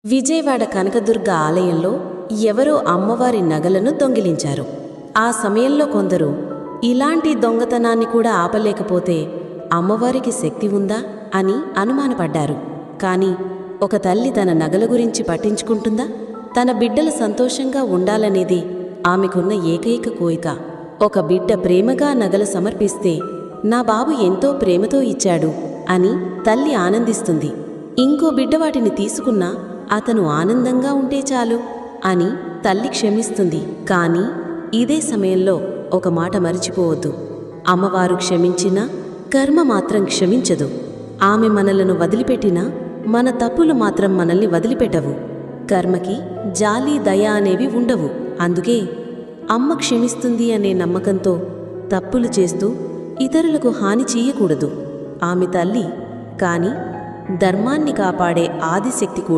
విజయవాడ కనకదుర్గ ఆలయంలో ఎవరో అమ్మవారి నగలను దొంగిలించారు. ఆ సమయంలో కొందరు ఇలాంటి దొంగతనాన్ని కూడా ఆపలేకపోతే అమ్మవారికి శక్తి ఉందా అని అనుమానపడ్డారు. కాని ఒక తల్లి తన నగల గురించి పట్టించుకుంటుందా? తన బిడ్డలు సంతోషంగా ఉండాలనేది ఆమెకున్న ఏకైక కోరిక. ఒక బిడ్డ ప్రేమగా నగలు సమర్పిస్తే నా బాబు ఎంతో ప్రేమతో ఇచ్చాడు అని తల్లి ఆనందిస్తుంది. ఇంకో బిడ్డ వాటిని తీసుకున్నా అతను ఆనందంగా ఉంటే చాలు అని తల్లి క్షమిస్తుంది. కాని ఇదే సమయంలో ఒక మాట మరిచిపోవద్దు. అమ్మవారు క్షమించినా కర్మ మాత్రం క్షమించదు. ఆమె మనలను వదిలిపెట్టినా మన తప్పులు మాత్రం మనల్ని వదిలిపెట్టవు. కర్మకి జాలి దయ అనేవి ఉండవు. అందుకే అమ్మ క్షమిస్తుంది అనే నమ్మకంతో తప్పులు చేస్తూ ఇతరులకు హాని చెయ్యకూడదు. ఆమె తల్లి, కాని ధర్మాన్ని కాపాడే ఆదిశక్తి కూడా.